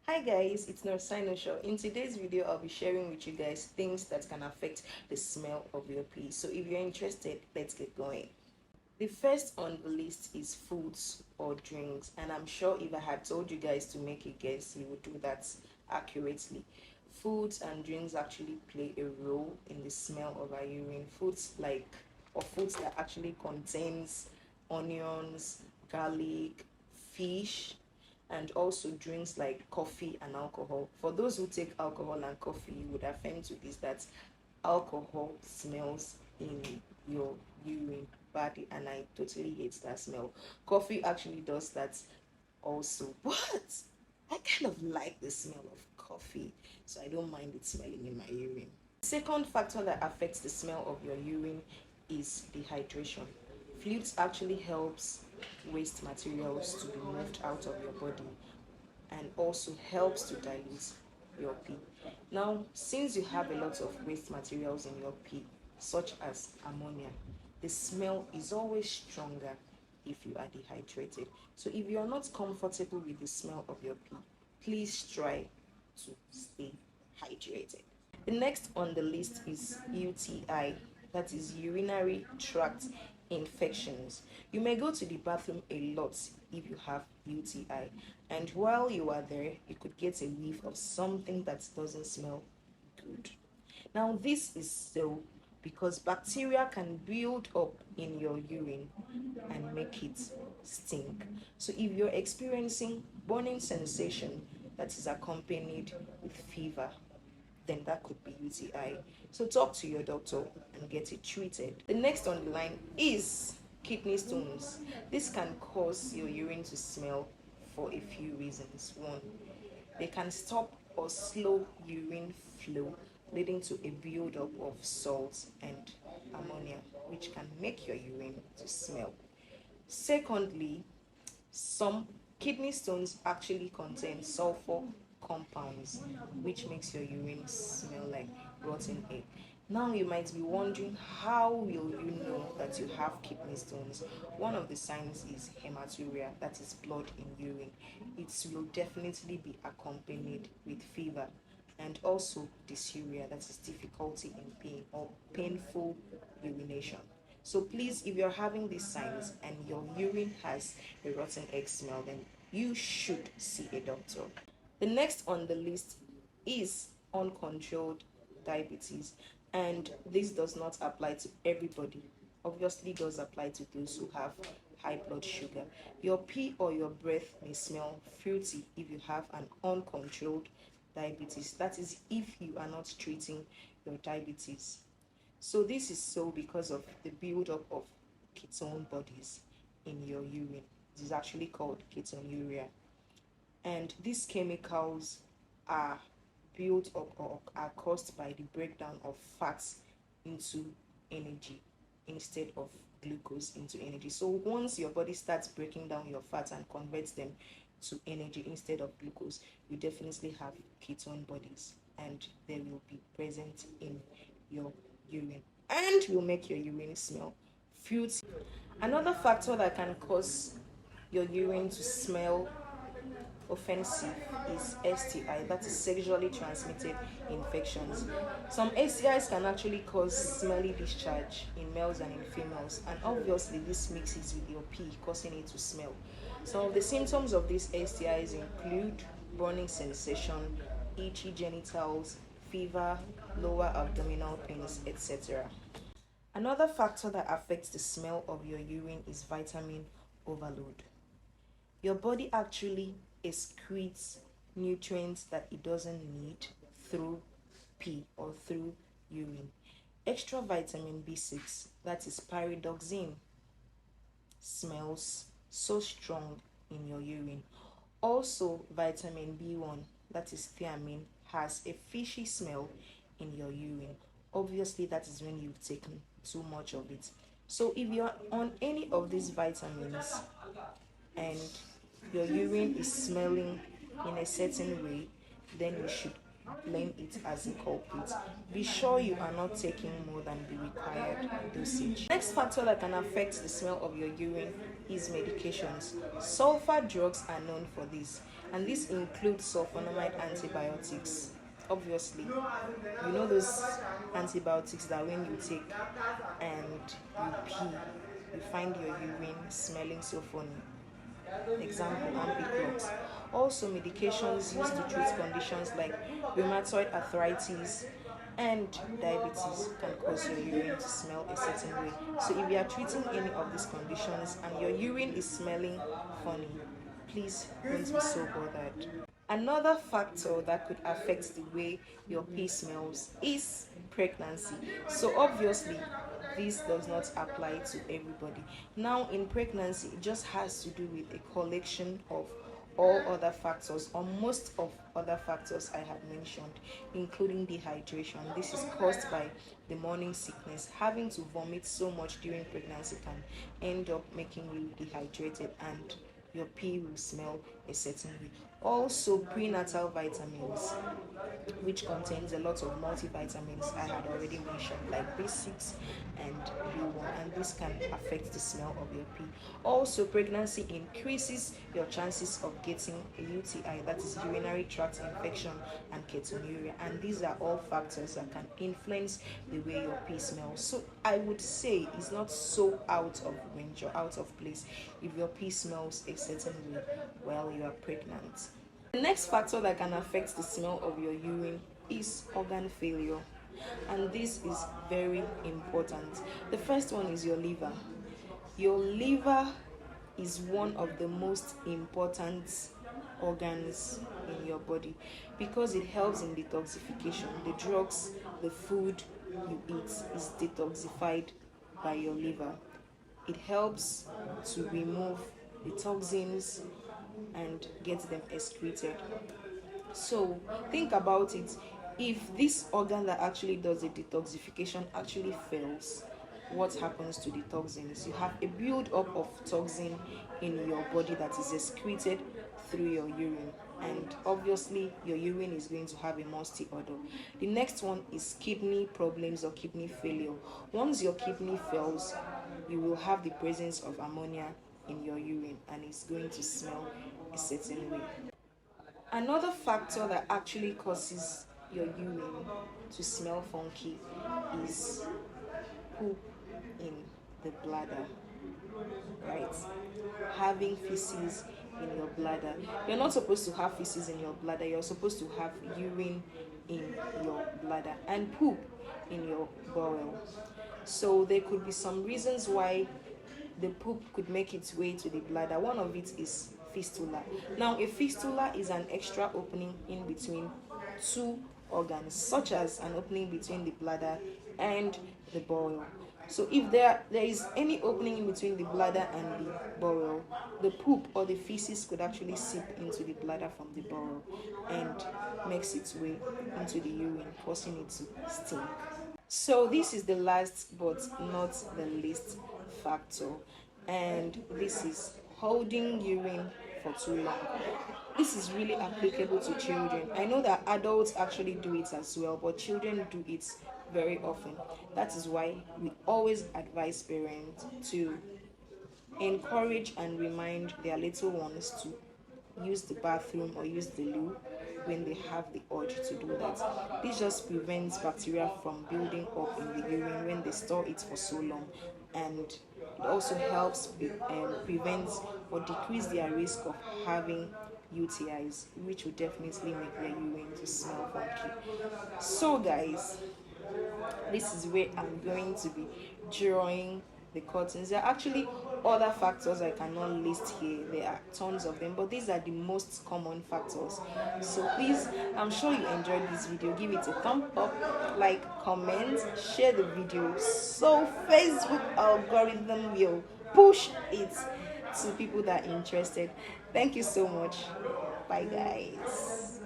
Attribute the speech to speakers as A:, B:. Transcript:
A: Hi guys, it's Norsino Show. In today's video, I'll be sharing with you guys things that can affect the smell of your pee. So if you're interested, let's get going. The first on the list is foods or drinks, and I'm sure if I had told you guys to make a guess, you would do that accurately. Foods and drinks actually play a role in the smell of our urine. Foods that actually contains onions, garlic, fish, and also drinks like coffee and alcohol. For those who take alcohol and coffee, you would affirm to this that alcohol smells in your urine body, and I totally hate that smell. Coffee actually does that also, but I kind of like the smell of coffee, so I don't mind it smelling in my urine. Second factor that affects the smell of your urine is dehydration. Fluids actually helps waste materials to be moved out of your body and also helps to dilute your pee. Now, since you have a lot of waste materials in your pee, such as ammonia, the smell is always stronger if you are dehydrated. So if you are not comfortable with the smell of your pee, please try to stay hydrated. The next on the list is UTI, that is urinary tract infections. You may go to the bathroom a lot if you have UTI, and while you are there, you could get a whiff of something that doesn't smell good. Now, this is so because bacteria can build up in your urine and make it stink. So, if you're experiencing burning sensation that is accompanied with fever, then that could be UTI. So talk to your doctor and get it treated. The next on the line is kidney stones. This can cause your urine to smell for a few reasons. One, they can stop or slow urine flow, leading to a buildup of salts and ammonia, which can make your urine to smell. Secondly, some kidney stones actually contain sulfur compounds, which makes your urine smell like rotten egg. Now you might be wondering, how will you know that you have kidney stones? One of the signs is hematuria, that is blood in urine. It will definitely be accompanied with fever, and also dysuria, that is difficulty in peeing or painful urination. So please, if you're having these signs and your urine has a rotten egg smell, then you should see a doctor. The next on the list is uncontrolled diabetes, and this does not apply to everybody. Obviously, does apply to those who have high blood sugar. Your pee or your breath may smell fruity if you have an uncontrolled diabetes. That is, if you are not treating your diabetes. So this is so because of the buildup of ketone bodies in your urine. It is actually called ketonuria. And these chemicals are built up or are caused by the breakdown of fats into energy instead of glucose into energy. So once your body starts breaking down your fats and converts them to energy instead of glucose, you definitely have ketone bodies, and they will be present in your urine and will make your urine smell fruity. Another factor that can cause your urine to smell offensive is STI, that is sexually transmitted infections. Some STIs can actually cause smelly discharge in males and in females, and obviously this mixes with your pee, causing it to smell. Some of the symptoms of these STIs include burning sensation, itchy genitals, fever, lower abdominal pains, etc. Another factor that affects the smell of your urine is vitamin overload. Your body actually excretes nutrients that it doesn't need through pee or through urine. Extra vitamin B6, that is pyridoxine, smells so strong in your urine. Also, vitamin B1, that is thiamine, has a fishy smell in your urine. Obviously, that is when you've taken too much of it. So, if you're on any of these vitamins and your urine is smelling in a certain way, then you should blame it as a culprit. Be sure you are not taking more than the required dosage. Next factor that can affect the smell of your urine is medications. Sulfur drugs are known for this, and this includes sulfonamide antibiotics. Obviously, you know those antibiotics that when you take and you pee, you find your urine smelling so funny. Example, Ampiclox. Also, medications used to treat conditions like rheumatoid arthritis and diabetes can cause your urine to smell a certain way. So, if you are treating any of these conditions and your urine is smelling funny, please don't be so bothered. Another factor that could affect the way your pee smells is pregnancy. So obviously, this does not apply to everybody. Now, in pregnancy, it just has to do with a collection of all other factors, or most of other factors I have mentioned, including dehydration. This is caused by the morning sickness. Having to vomit so much during pregnancy can end up making you dehydrated, and your pee will smell a certain way. Also, prenatal vitamins, which contains a lot of multivitamins I had already mentioned, like B6 and B1, and this can affect the smell of your pee. Also, pregnancy increases your chances of getting a UTI, that is urinary tract infection, and ketonuria, and these are all factors that can influence the way your pee smells. So I would say it's not so out of range or out of place if your pee smells a certain way while you are pregnant. The next factor that can affect the smell of your urine is organ failure, and this is very important. The first one is your liver. Your liver is one of the most important organs in your body because it helps in detoxification. The drugs, the food you eat is detoxified by your liver. It helps to remove the toxins and get them excreted. So think about it. If this organ that actually does the detoxification actually fails, what happens to the toxins? You have a build up of toxin in your body that is excreted through your urine, and obviously your urine is going to have a musty odor. The next one is kidney problems or kidney failure. Once your kidney fails, you will have the presence of ammonia in your urine, and it's going to smell a certain way. Another factor that actually causes your urine to smell funky is poop in the bladder, right? Having feces in your bladder. You're not supposed to have feces in your bladder, you're supposed to have urine in your bladder and poop in your bowel. So there could be some reasons why the poop could make its way to the bladder. One of it is fistula. Now, a fistula is an extra opening in between two organs, such as an opening between the bladder and the bowel. So if there is any opening in between the bladder and the bowel, the poop or the feces could actually seep into the bladder from the bowel and makes its way into the urine, causing it to stink. So this is the last but not the least factor, and this is holding urine for too long. This is really applicable to children. I know that adults actually do it as well, but children do it very often. That is why we always advise parents to encourage and remind their little ones to use the bathroom or use the loo when they have the urge to do that. This just prevents bacteria from building up in the urine when they store it for so long, and it also helps prevent or decrease their risk of having UTIs, which will definitely make their urine to smell funky. So guys, this is where I'm going to be drawing the curtains. There are actually other factors I cannot list here. There are tons of them, but these are the most common factors. So please, I'm sure you enjoyed this video. Give it a thumb up, like, comment, share the video so Facebook algorithm will push it to people that are interested. Thank you so much. Bye guys.